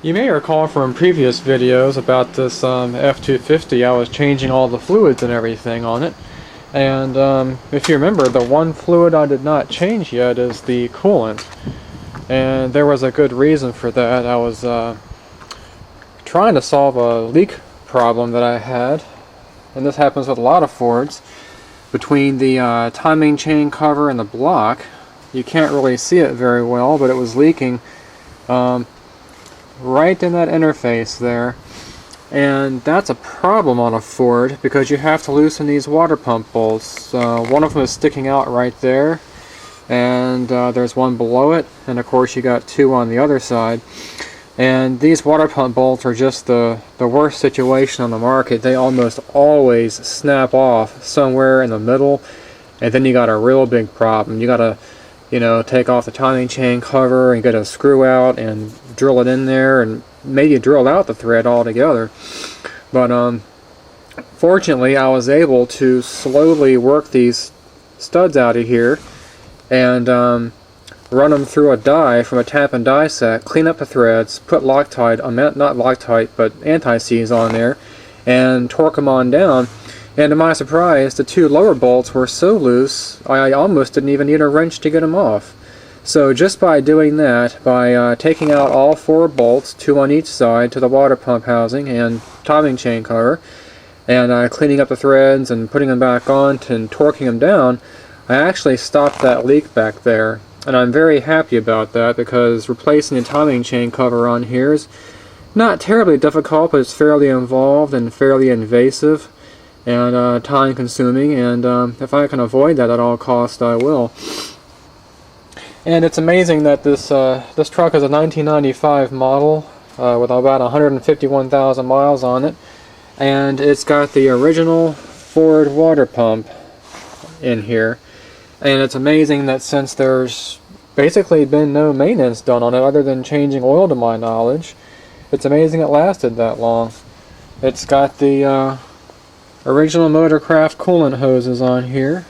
You may recall from previous videos about this F-250, I was changing all the fluids and everything on it. And if you remember, the one fluid I did not change yet is the coolant. And there was a good reason for that. I was trying to solve a leak problem that I had, and this happens with a lot of Fords. Between the timing chain cover and the block, you can't really see it very well, but it was leaking right in that interface there, and that's a problem on a Ford because you have to loosen these water pump bolts. One of them is sticking out right there, and there's one below it, and of course you got two on the other side. And these water pump bolts are just the worst situation on the market. They almost always snap off somewhere in the middle, and then you got a real big problem. You gotta, take off the timing chain cover and get a screw out and drill it in there, and maybe drill out the thread altogether. But fortunately, I was able to slowly work these studs out of here and run them through a die from a tap and die set, clean up the threads, put Loctite, not Loctite, but anti-seize on there, and torque them on down. And to my surprise, the two lower bolts were so loose, I almost didn't even need a wrench to get them off. So just by doing that, by taking out all four bolts, two on each side, to the water pump housing and timing chain cover, and cleaning up the threads and putting them back on and torquing them down, I actually stopped that leak back there. And I'm very happy about that, because replacing the timing chain cover on here is not terribly difficult, but it's fairly involved and fairly invasive and time consuming, and if I can avoid that at all costs, I will. And it's amazing that this truck is a 1995 model with about 151,000 miles on it, and it's got the original Ford water pump in here. And it's amazing that since there's basically been no maintenance done on it other than changing oil to my knowledge, it's amazing it lasted that long. It's got the original Motorcraft coolant hoses on here,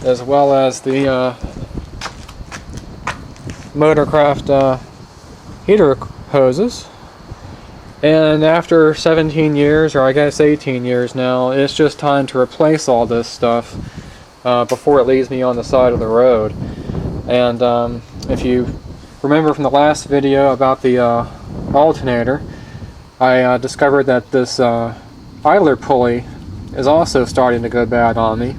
as well as the Motorcraft heater hoses. And after 17 years, or I guess 18 years now, it's just time to replace all this stuff before it leaves me on the side of the road. And if you remember from the last video about the alternator, I discovered that this idler pulley is also starting to go bad on me,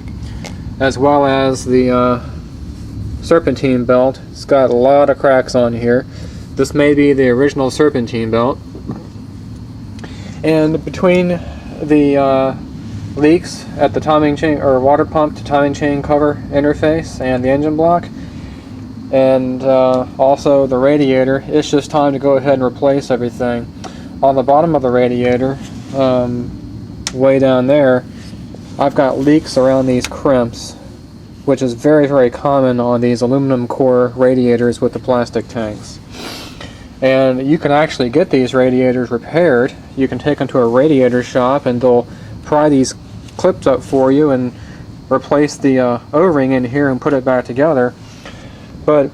as well as the serpentine belt. It's got a lot of cracks on here. This may be the original serpentine belt. And between the leaks at the timing chain or water pump to timing chain cover interface and the engine block, and also the radiator, it's just time to go ahead and replace everything. On the bottom of the radiator, way down there, I've got leaks around these crimps, which is very, very common on these aluminum core radiators with the plastic tanks. And you can actually get these radiators repaired. You can take them to a radiator shop and they'll pry these clips up for you and replace the O-ring in here and put it back together. But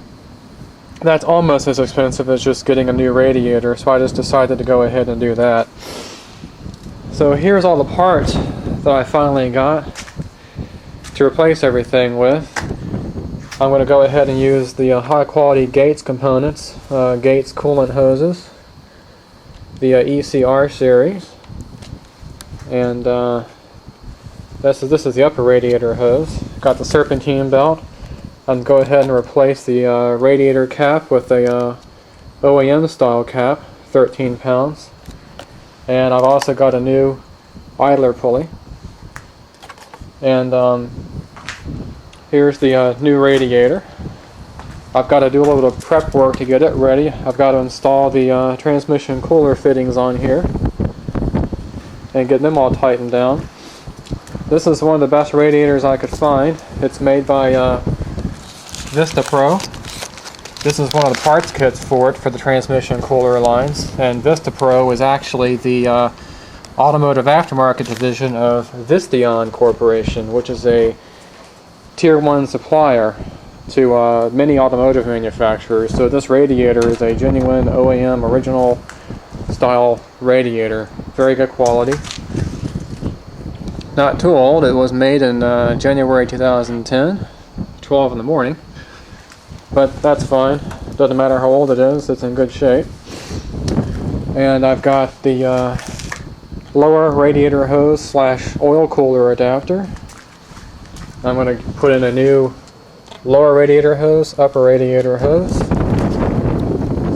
that's almost as expensive as just getting a new radiator, so I just decided to go ahead and do that. So here's all the parts that I finally got to replace everything with. I'm going to go ahead and use the high quality Gates components, Gates coolant hoses, the ECR series, and this is the upper radiator hose. Got the serpentine belt. I'm going to go ahead and replace the radiator cap with a OEM style cap, 13 pounds. And I've also got a new idler pulley. And here's the new radiator. I've got to do a little bit of prep work to get it ready. I've got to install the transmission cooler fittings on here and get them all tightened down. This is one of the best radiators I could find. It's made by Vista-Pro. This is one of the parts kits for it for the transmission cooler lines, and Vista-Pro is actually the automotive aftermarket division of Visteon Corporation, which is a Tier 1 supplier to many automotive manufacturers. So this radiator is a genuine OEM original style radiator. Very good quality. Not too old. It was made in January 2010, 12 in the morning. But that's fine. Doesn't matter how old it is, it's in good shape. And I've got the lower radiator hose slash oil cooler adapter. I'm going to put in a new lower radiator hose, upper radiator hose,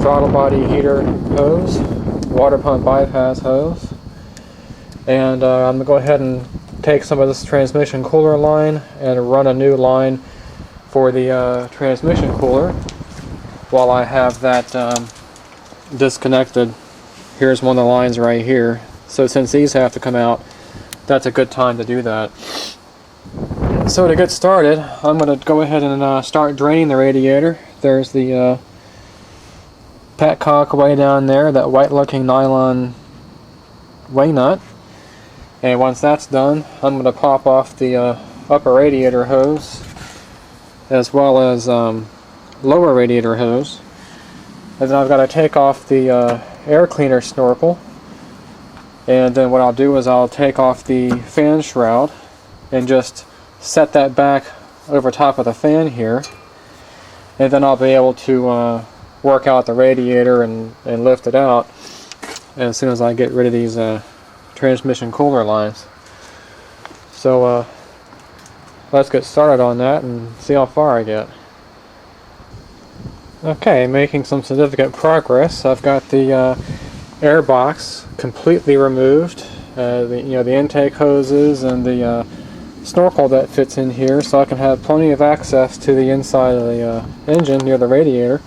throttle body heater hose, water pump bypass hose, and I'm going to go ahead and take some of this transmission cooler line and run a new line for the transmission cooler while I have that disconnected. Here's one of the lines right here. So since these have to come out, that's a good time to do that. So to get started, I'm going to go ahead and start draining the radiator. There's the petcock way down there, that white looking nylon wing nut. And once that's done, I'm going to pop off the upper radiator hose as well as lower radiator hose. And then I've got to take off the air cleaner snorkel. And then what I'll do is I'll take off the fan shroud and just set that back over top of the fan here. And then I'll be able to work out the radiator and lift it out as soon as I get rid of these transmission cooler lines. So let's get started on that and see how far I get. Okay, making some significant progress. I've got the air box completely removed, the intake hoses and the snorkel that fits in here, so I can have plenty of access to the inside of the engine near the radiator.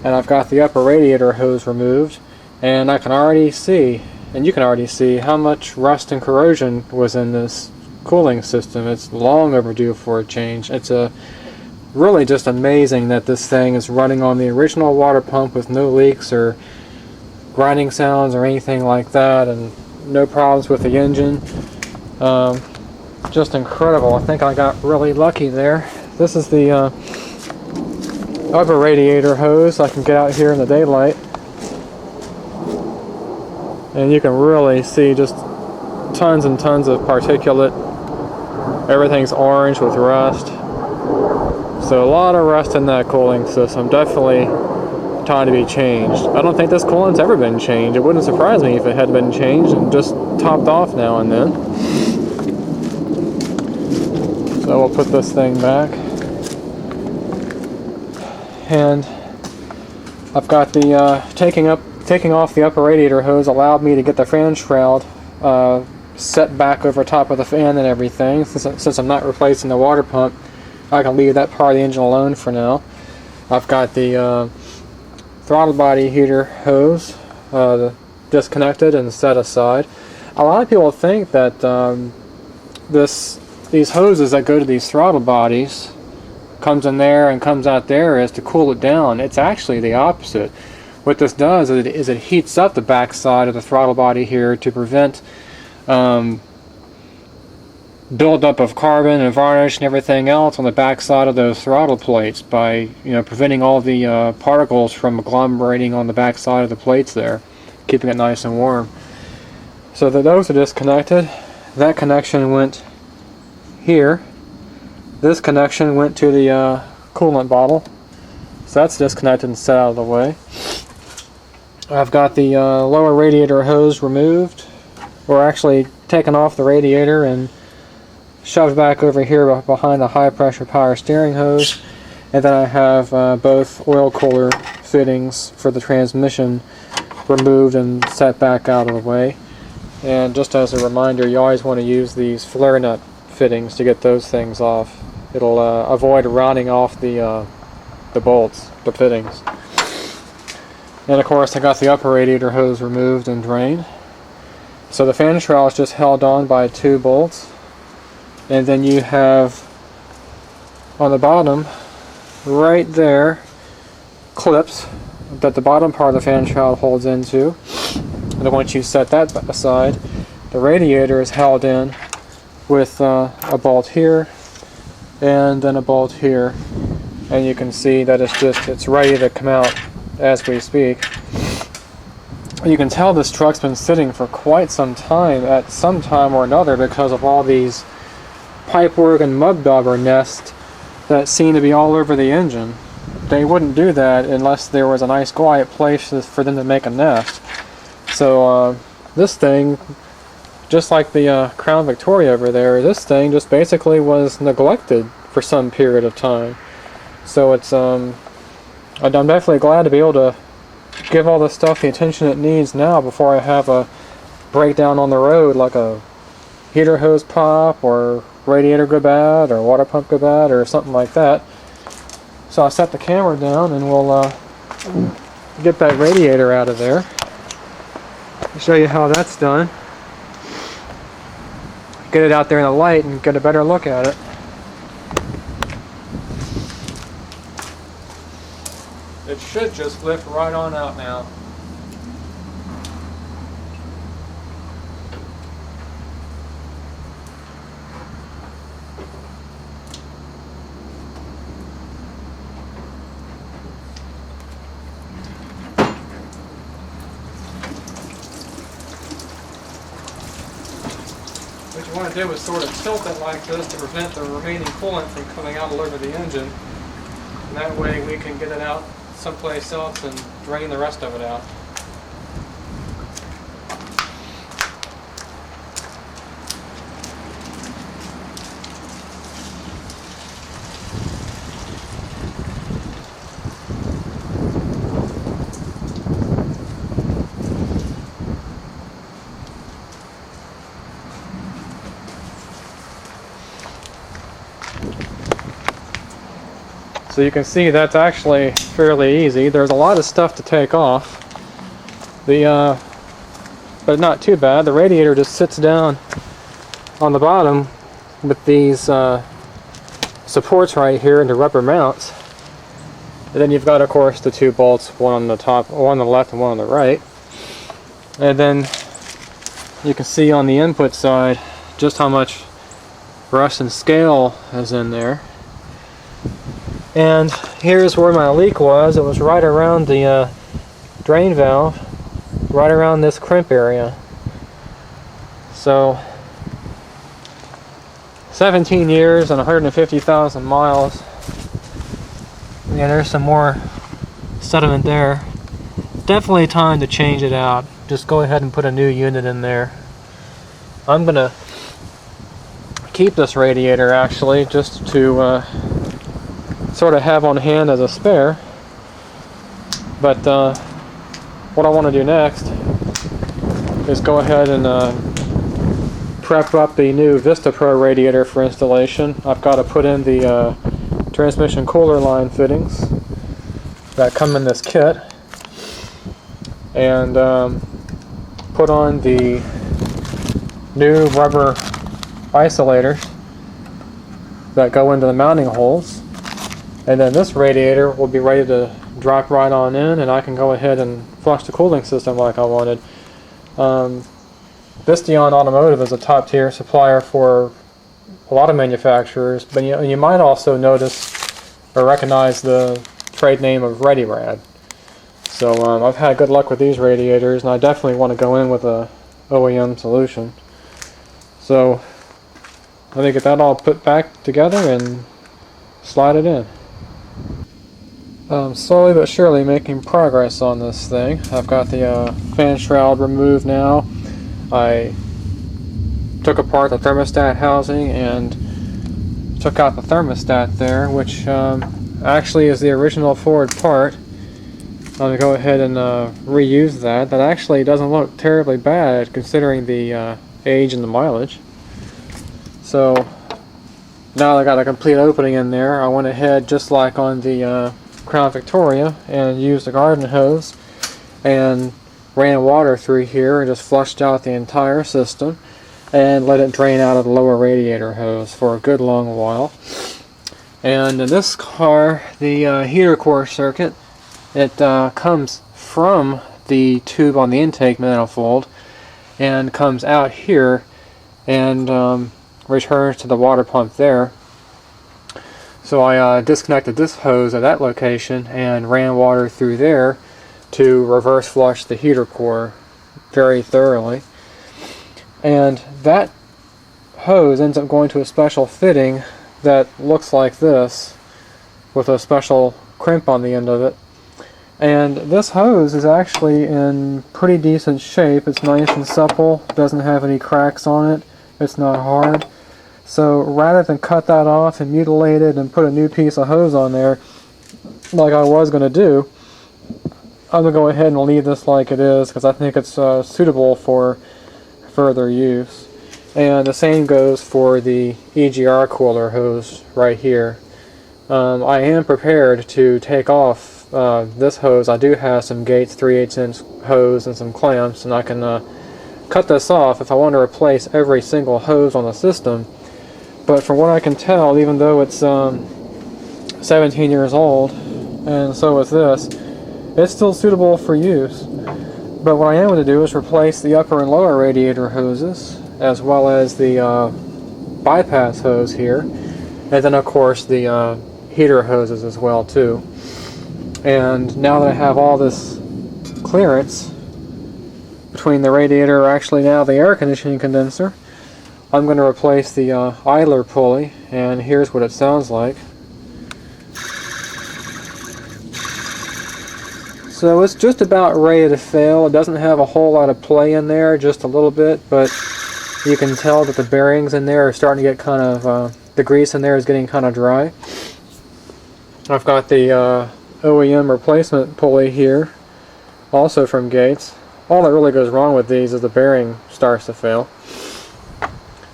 And I've got the upper radiator hose removed, and I can already see, and you can already see, how much rust and corrosion was in this cooling system. It's long overdue for a change. It's really just amazing that this thing is running on the original water pump with no leaks or grinding sounds or anything like that, and no problems with the engine. Just incredible. I think I got really lucky there. This is the upper radiator hose. I can get out here in the daylight and you can really see just tons and tons of particulate. Everything's orange with rust. So a lot of rust in that cooling system. Definitely time to be changed. I don't think this coolant's ever been changed. It wouldn't surprise me if it had been changed and just topped off now and then. So we'll put this thing back. And I've got the taking off the upper radiator hose allowed me to get the fan shroud set back over top of the fan and everything. Since I'm not replacing the water pump, I can leave that part of the engine alone for now. I've got the throttle body heater hose disconnected and set aside. A lot of people think that these hoses that go to these throttle bodies comes in there and comes out there is to cool it down. It's actually the opposite. What this does is it heats up the back side of the throttle body here to prevent buildup of carbon and varnish and everything else on the back side of those throttle plates by preventing all the particles from agglomerating on the back side of the plates there, keeping it nice and warm. So those are disconnected. That connection went here. This connection went to the coolant bottle, so that's disconnected and set out of the way. I've got the lower radiator hose removed, or actually taken off the radiator and shoved back over here behind the high pressure power steering hose. And then I have both oil cooler fittings for the transmission removed and set back out of the way. And just as a reminder, you always want to use these flare nut fittings to get those things off. It'll avoid rounding off the bolts, the fittings. And of course I got the upper radiator hose removed and drained. So the fan shroud is just held on by 2 bolts. And then you have on the bottom, right there, clips that the bottom part of the fan shroud holds into. And then once you set that aside, the radiator is held in with a bolt here and then a bolt here. and you can see that it's ready to come out as we speak. You can tell this truck's been sitting for quite some time at some time or another because of all these pipework and mud dauber nests that seem to be all over the engine. They wouldn't do that unless there was a nice quiet place for them to make a nest. So this thing, just like the Crown Victoria over there, this thing just basically was neglected for some period of time. So it's I'm definitely glad to be able to give all this stuff the attention it needs now before I have a breakdown on the road, like a heater hose pop or radiator go bad or water pump go bad or something like that. So I'll set the camera down and we'll get that radiator out of there. I'll show you how that's done. Get it out there in the light and get a better look at it. It should just lift right on out now. What you want to do is sort of tilt it like this to prevent the remaining coolant from coming out all over the engine. And that way we can get it out someplace else and drain the rest of it out. So you can see that's actually fairly easy. There's a lot of stuff to take off. But not too bad. The radiator just sits down on the bottom with these supports right here into rubber mounts. And then you've got, of course, the two bolts, one on the top, one on the left and one on the right. And then you can see on the input side just how much rust and scale is in there. And here's where my leak was. It was right around the drain valve, right around this crimp area. So 17 years and 150,000 miles. Yeah, there's some more sediment there. Definitely time to change it out. Just go ahead and put a new unit in there. I'm gonna keep this radiator actually just to sort of have on hand as a spare. But what I want to do next is go ahead and prep up the new Vista-Pro radiator for installation. I've got to put in the transmission cooler line fittings that come in this kit, and put on the new rubber isolators that go into the mounting holes. And then this radiator will be ready to drop right on in, and I can go ahead and flush the cooling system like I wanted. Visteon Automotive is a top tier supplier for a lot of manufacturers, but you might also notice or recognize the trade name of ReadyRad. So I've had good luck with these radiators, and I definitely want to go in with a OEM solution. So let me get that all put back together and slide it in. Slowly but surely making progress on this thing. I've got the fan shroud removed now. I took apart the thermostat housing and took out the thermostat there, which actually is the original Ford part. I'm going to go ahead and reuse that. That actually doesn't look terribly bad considering the age and the mileage. So now that I got a complete opening in there, I went ahead, just like on the Crown Victoria, and used a garden hose and ran water through here and just flushed out the entire system and let it drain out of the lower radiator hose for a good long while. And in this car, the heater core circuit, it comes from the tube on the intake manifold and comes out here and returns to the water pump there. So I disconnected this hose at that location and ran water through there to reverse flush the heater core very thoroughly. And that hose ends up going to a special fitting that looks like this, with a special crimp on the end of it. And this hose is actually in pretty decent shape. It's nice and supple, doesn't have any cracks on it, it's not hard. So rather than cut that off and mutilate it and put a new piece of hose on there, like I was going to do, I'm going to go ahead and leave this like it is, because I think it's suitable for further use. And the same goes for the EGR cooler hose right here. I am prepared to take off this hose. I do have some Gates 3/8 inch hose and some clamps, and I can cut this off if I want to replace every single hose on the system. But from what I can tell, even though it's 17 years old, and so is this, it's still suitable for use. But what I am going to do is replace the upper and lower radiator hoses, as well as the bypass hose here, and then of course the heater hoses as well too. And now that I have all this clearance between the radiator, or actually now the air conditioning condenser, I'm going to replace the idler pulley, and here's what it sounds like. So it's just about ready to fail. It doesn't have a whole lot of play in there, just a little bit, but you can tell that the bearings in there are starting to get kind of, the grease in there is getting kind of dry. I've got the OEM replacement pulley here, also from Gates. All that really goes wrong with these is the bearing starts to fail.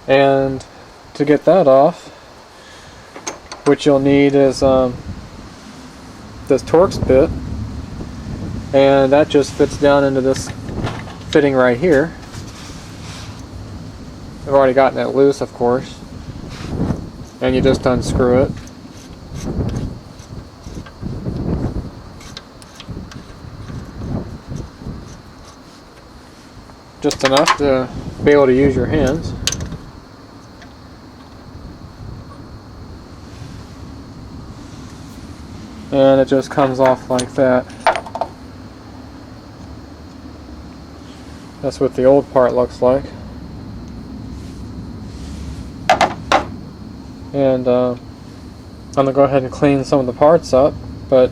And to get that off, what you'll need is this Torx bit, and that just fits down into this fitting right here. I've already gotten it loose, of course, and you just unscrew it. Just enough to be able to use your hands. And it just comes off like that. That's what the old part looks like. And I'm going to go ahead and clean some of the parts up, but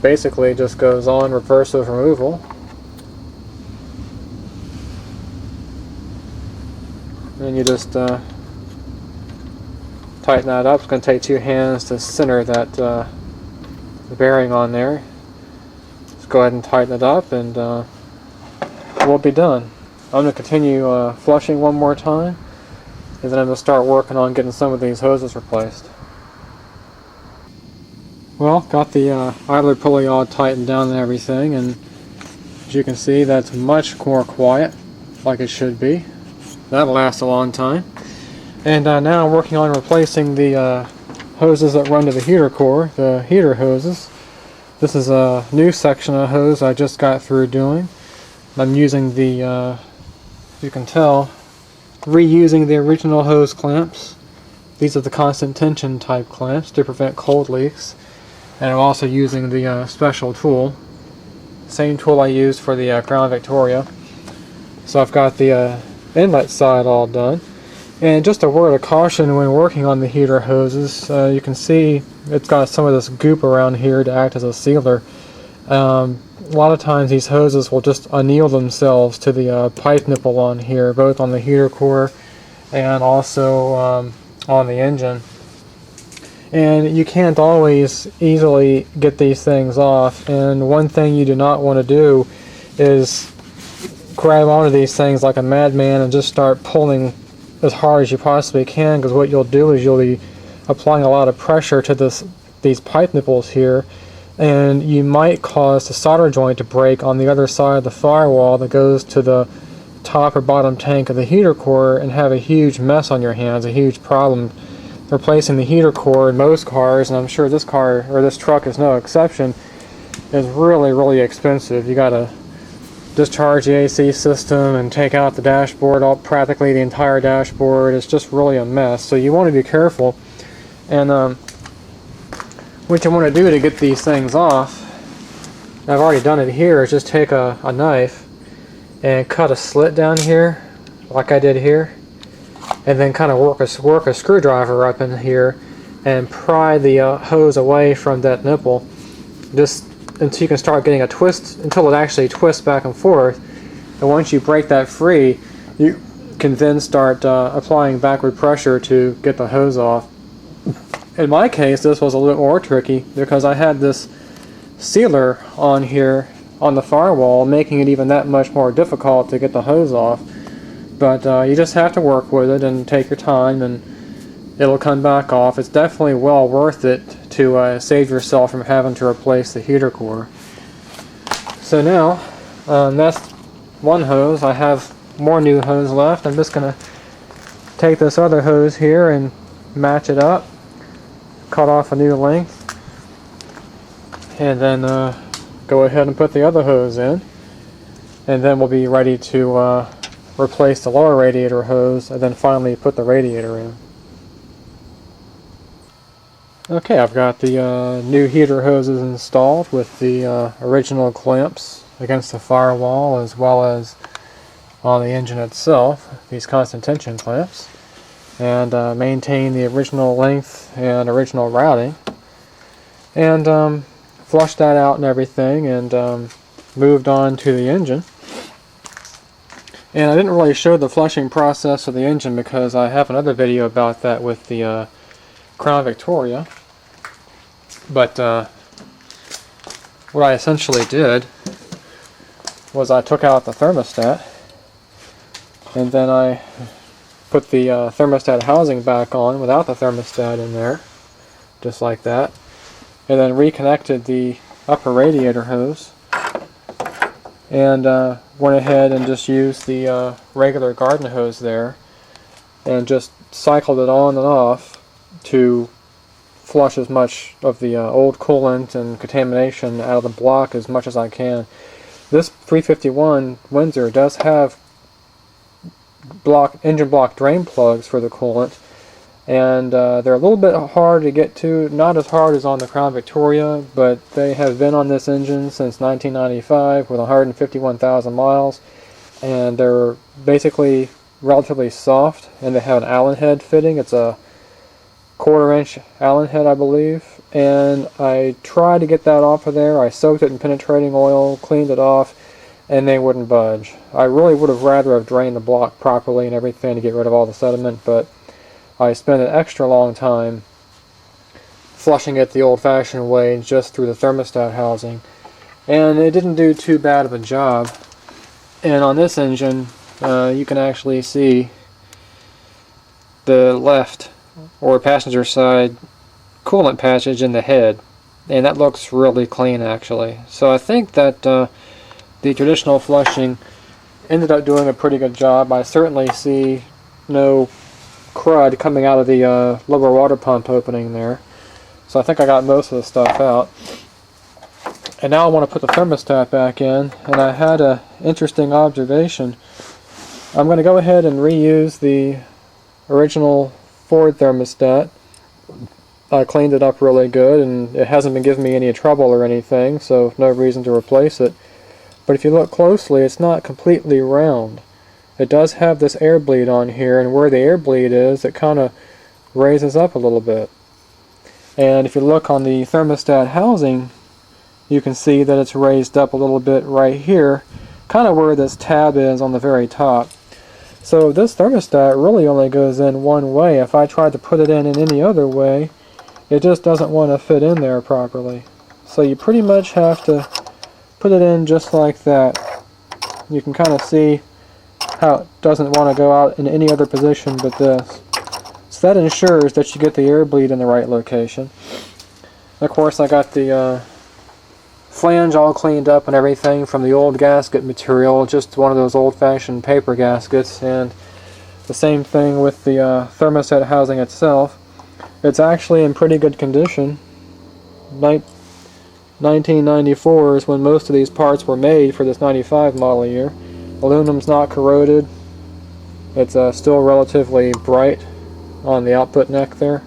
basically it just goes on reverse of removal. And you just tighten that up. It's going to take two hands to center that bearing on there. Just go ahead and tighten it up, and we'll be done. I'm going to continue flushing one more time, and then I'm going to start working on getting some of these hoses replaced. Well, got the idler pulley all tightened down and everything, and as you can see, that's much more quiet, like it should be. That'll last a long time. And now I'm working on replacing the hoses that run to the heater core, the heater hoses. This is a new section of hose I just got through doing. I'm using the, you can tell, reusing the original hose clamps. These are the constant tension type clamps to prevent cold leaks. And I'm also using the special tool, same tool I used for the Crown Victoria. So I've got the inlet side all done. And just a word of caution when working on the heater hoses, you can see it's got some of this goop around here to act as a sealer. A lot of times these hoses will just anneal themselves to the pipe nipple on here, both on the heater core and also on the engine. And you can't always easily get these things off, and one thing you do not want to do is grab onto these things like a madman and just start pulling as hard as you possibly can, because what you'll do is you'll be applying a lot of pressure to these pipe nipples here, and you might cause the solder joint to break on the other side of the firewall that goes to the top or bottom tank of the heater core, and have a huge mess on your hands, a huge problem. Replacing the heater core in most cars, and I'm sure this car or this truck is no exception, is really expensive. You gotta discharge the AC system and take out the dashboard, practically the entire dashboard. It's just really a mess, so you want to be careful. And what you want to do to get these things off, I've already done it here, is just take a knife and cut a slit down here, like I did here, and then kind of work a screwdriver up in here and pry the hose away from that nipple, just until you can start getting a twist, until it actually twists back and forth. And once you break that free, you can then start applying backward pressure to get the hose off. In my case, this was a little more tricky because I had this sealer on here on the firewall, making it even that much more difficult to get the hose off. But you just have to work with it and take your time, and it'll come back off. It's definitely well worth it to save yourself from having to replace the heater core. So now, that's one hose. I have more new hose left. I'm just going to take this other hose here and match it up, cut off a new length, and then go ahead and put the other hose in, and then we'll be ready to replace the lower radiator hose and then finally put the radiator in. Okay, I've got the new heater hoses installed with the original clamps against the firewall, as well as on the engine itself, these constant tension clamps, and maintain the original length and original routing, and flushed that out and everything, and moved on to the engine. And I didn't really show the flushing process of the engine because I have another video about that with the Crown Victoria. But what I essentially did was I took out the thermostat, and then I put the thermostat housing back on without the thermostat in there, just like that, and then reconnected the upper radiator hose, and went ahead and just used the regular garden hose there and just cycled it on and off to flush as much of the old coolant and contamination out of the block as much as I can. This 351 Windsor does have engine block drain plugs for the coolant, and they're a little bit hard to get to, not as hard as on the Crown Victoria, but they have been on this engine since 1995 with 151,000 miles, and they're basically relatively soft, and they have an Allen head fitting. It's a 1/4 inch Allen head, I believe, and I tried to get that off of there. I soaked it in penetrating oil, cleaned it off, and they wouldn't budge. I really would have rather have drained the block properly and everything to get rid of all the sediment, but I spent an extra long time flushing it the old-fashioned way, just through the thermostat housing, and it didn't do too bad of a job. And on this engine, you can actually see the left or passenger side coolant passage in the head, and that looks really clean actually. So I think that the traditional flushing ended up doing a pretty good job. I certainly see no crud coming out of the lower water pump opening there, so I think I got most of the stuff out. And now I want to put the thermostat back in, and I had an interesting observation. I'm going to go ahead and reuse the original Ford thermostat. I cleaned it up really good, and it hasn't been giving me any trouble or anything, so no reason to replace it. But if you look closely, it's not completely round. It does have this air bleed on here, and where the air bleed is, it kind of raises up a little bit. And if you look on the thermostat housing, you can see that it's raised up a little bit right here, kind of where this tab is on the very top. So this thermostat really only goes in one way. If I tried to put it in any other way, it just doesn't want to fit in there properly. So you pretty much have to put it in just like that. You can kind of see how it doesn't want to go out in any other position but this. So that ensures that you get the air bleed in the right location. And of course, I got the flange all cleaned up and everything from the old gasket material, just one of those old-fashioned paper gaskets, and the same thing with the thermostat housing itself. It's actually in pretty good condition. 1994 is when most of these parts were made for this 95 model year. Aluminum's not corroded. It's still relatively bright on the output neck there.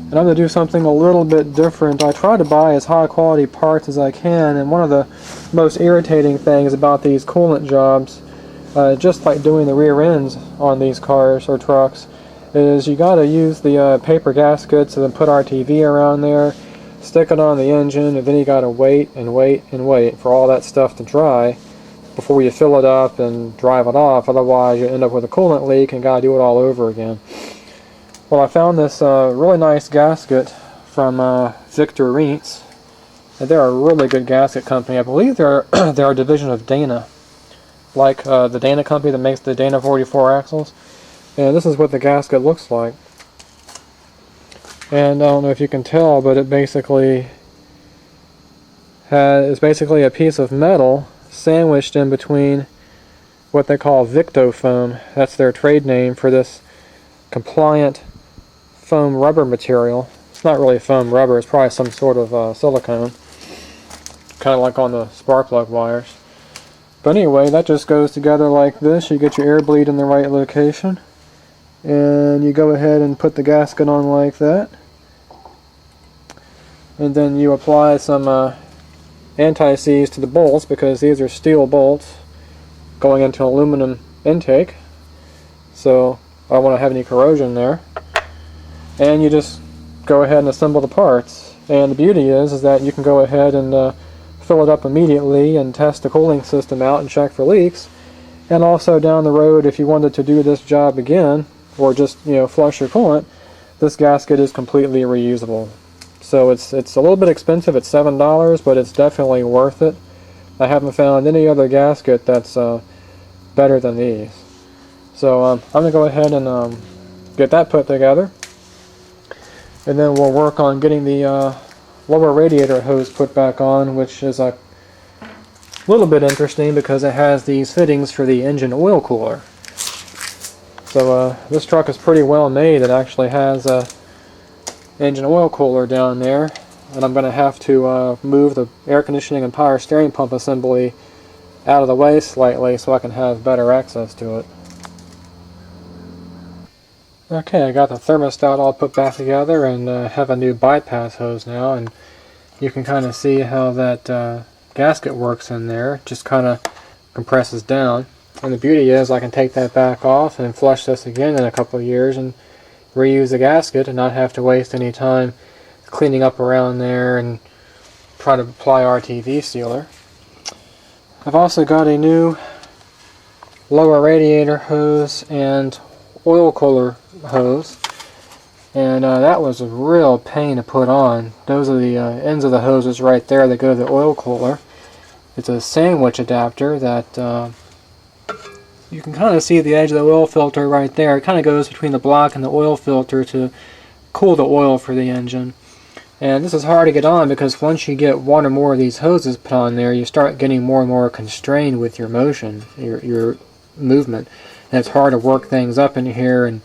And I'm going to do something a little bit different. I try to buy as high quality parts as I can, and one of the most irritating things about these coolant jobs, just like doing the rear ends on these cars or trucks, is you got to use the paper gaskets and then put RTV around there, stick it on the engine, and then you got to wait and wait and wait for all that stuff to dry before you fill it up and drive it off. Otherwise you end up with a coolant leak and got to do it all over again. Well, I found this really nice gasket from Victor. They're a really good gasket company. I believe they're a division of Dana, like the Dana company that makes the Dana 44 axles. And this is what the gasket looks like. And I don't know if you can tell, but it basically is basically a piece of metal sandwiched in between what they call Victo-foam. That's their trade name for this compliant foam rubber material. It's not really foam rubber, it's probably some sort of silicone, kind of like on the spark plug wires. But anyway, that just goes together like this. You get your air bleed in the right location, and you go ahead and put the gasket on like that, and then you apply some anti-seize to the bolts, because these are steel bolts going into an aluminum intake, so I don't want to have any corrosion there. And you just go ahead and assemble the parts. And the beauty is that you can go ahead and fill it up immediately and test the cooling system out and check for leaks. And also down the road, if you wanted to do this job again, or just flush your coolant, this gasket is completely reusable. So it's a little bit expensive at $7, but it's definitely worth it. I haven't found any other gasket that's better than these. So I'm going to go ahead and get that put together. And then we'll work on getting the lower radiator hose put back on, which is a little bit interesting because it has these fittings for the engine oil cooler. So this truck is pretty well made. It actually has a engine oil cooler down there, and I'm going to have to move the air conditioning and power steering pump assembly out of the way slightly so I can have better access to it. Okay, I got the thermostat all put back together and have a new bypass hose now, and you can kind of see how that gasket works in there. It just kind of compresses down, and the beauty is I can take that back off and flush this again in a couple of years and reuse the gasket and not have to waste any time cleaning up around there and try to apply RTV sealer. I've also got a new lower radiator hose and oil cooler hose, and that was a real pain to put on. Those are the ends of the hoses right there that go to the oil cooler. It's a sandwich adapter that you can kind of see the edge of the oil filter right there. It kind of goes between the block and the oil filter to cool the oil for the engine. And this is hard to get on because once you get one or more of these hoses put on there, you start getting more and more constrained with your motion, your movement. And it's hard to work things up in here and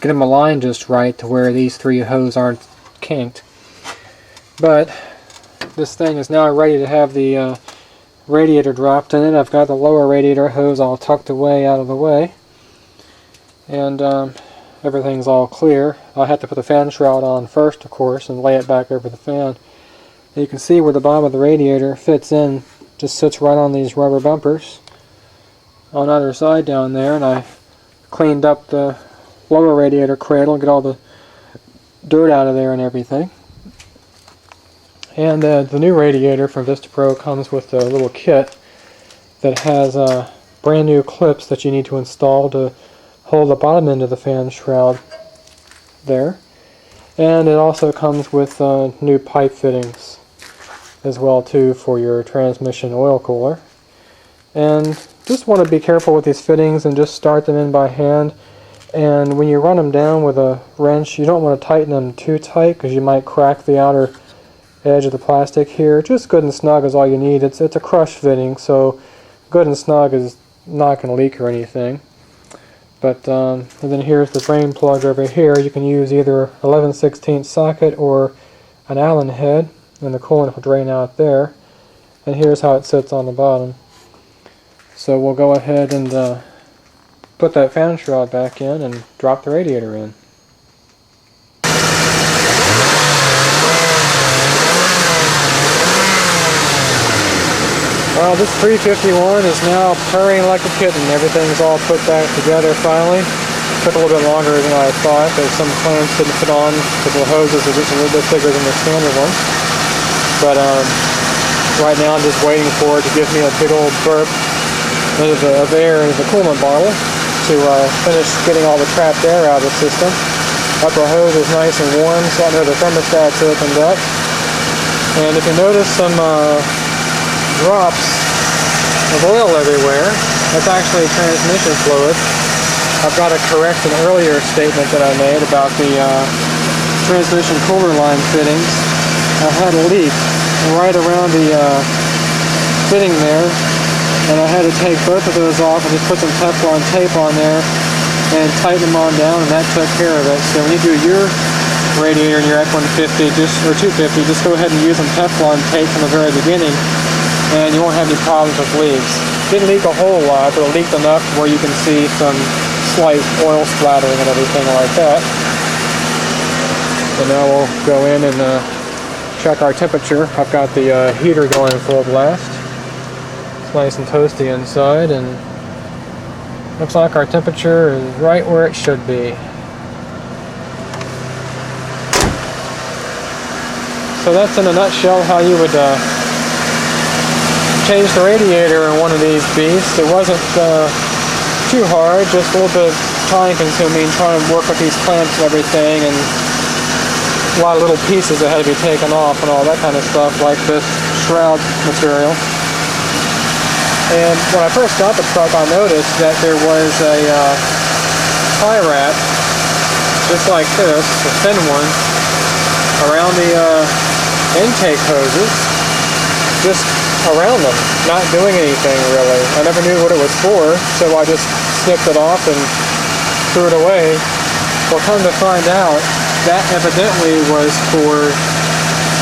get them aligned just right to where these three hoses aren't kinked. But this thing is now ready to have the radiator dropped in it. I've got the lower radiator hose all tucked away out of the way, and everything's all clear. I'll have to put the fan shroud on first, of course, and lay it back over the fan. And you can see where the bottom of the radiator fits in, just sits right on these rubber bumpers on either side down there, and I cleaned up the lower radiator cradle, get all the dirt out of there and everything. And the new radiator from Vista-Pro comes with a little kit that has brand new clips that you need to install to hold the bottom end of the fan shroud there. And it also comes with new pipe fittings as well too for your transmission oil cooler. And just want to be careful with these fittings and just start them in by hand. And when you run them down with a wrench, you don't want to tighten them too tight because you might crack the outer edge of the plastic here. Just good and snug is all you need. It's a crush fitting, so good and snug is not going to leak or anything. But and then here's the drain plug over here. You can use either 11/16 socket or an Allen head, and the coolant will drain out there. And here's how it sits on the bottom. So we'll go ahead and put that fan shroud back in and drop the radiator in. Well, this 351 is now purring like a kitten. Everything's all put back together finally. Took a little bit longer than I thought, because some clamps didn't fit on, because the hoses are just a little bit bigger than the standard ones. But right now I'm just waiting for it to give me a big old burp of air into the coolant bottle to finish getting all the trapped air out of the system. Upper hose is nice and warm, so I know the thermostat's opened up. And if you notice some drops of oil everywhere, that's actually transmission fluid. I've got to correct an earlier statement that I made about the transmission cooler line fittings. I had a leak right around the fitting there, and I had to take both of those off and just put some Teflon tape on there and tighten them on down, and that took care of it. So when you do your radiator in your F-150 or 250, just go ahead and use some Teflon tape from the very beginning, and you won't have any problems with leaks. Didn't leak a whole lot, but it leaked enough where you can see some slight oil splattering and everything like that. So now we'll go in and check our temperature. I've got the heater going full blast. It's nice and toasty inside, and looks like our temperature is right where it should be. So that's in a nutshell how you would change the radiator in one of these beasts. It wasn't too hard, just a little bit time consuming trying to work with these clamps and everything, and a lot of little pieces that had to be taken off and all that kind of stuff, like this shroud material. And when I first got the truck, I noticed that there was a tie wrap, just like this, a thin one, around the intake hoses, just around them, not doing anything really. I never knew what it was for, so I just snipped it off and threw it away. Well, come to find out, that evidently was for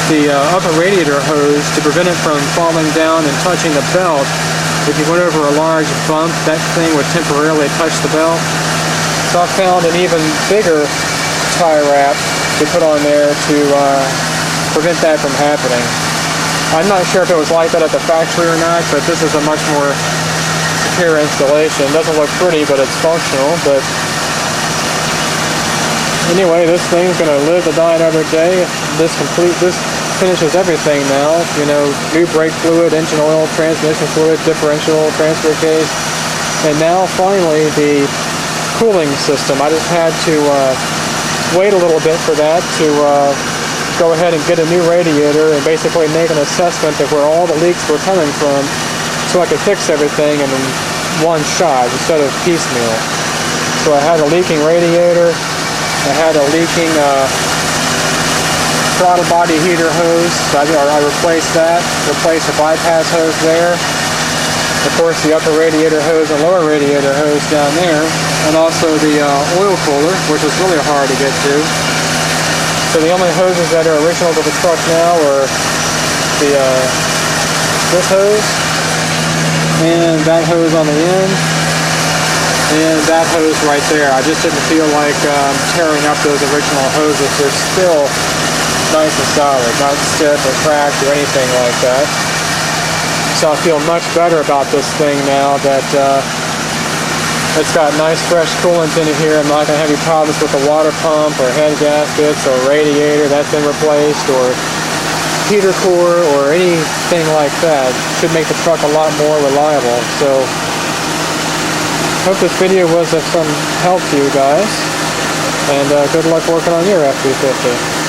the upper radiator hose to prevent it from falling down and touching the belt. If you went over a large bump, that thing would temporarily touch the belt. So I found an even bigger tie wrap to put on there to prevent that from happening. I'm not sure if it was like that at the factory or not, but this is a much more secure installation. It doesn't look pretty, but it's functional. But anyway, this thing's going to live to die another day. This finishes everything now. You know, new brake fluid, engine oil, transmission fluid, differential, transfer case, and now finally the cooling system. I just had to wait a little bit for that to go ahead and get a new radiator and basically make an assessment of where all the leaks were coming from, so I could fix everything in one shot instead of piecemeal. So I had a leaking radiator, I had a leaking throttle body heater hose, so I replaced that, replaced the bypass hose there, of course the upper radiator hose and lower radiator hose down there, and also the oil cooler, which was really hard to get to. So the only hoses that are original to the truck now are this hose, and that hose on the end, and that hose right there. I just didn't feel like tearing up those original hoses. They're still nice and solid, not stiff or cracked or anything like that. So I feel much better about this thing now that it's got nice fresh coolant in here. I'm not going to have any problems with the water pump or head gaskets or radiator that's been replaced or heater core or anything like that. Should make the truck a lot more reliable. So hope this video was of some help to you guys, and good luck working on your F-250.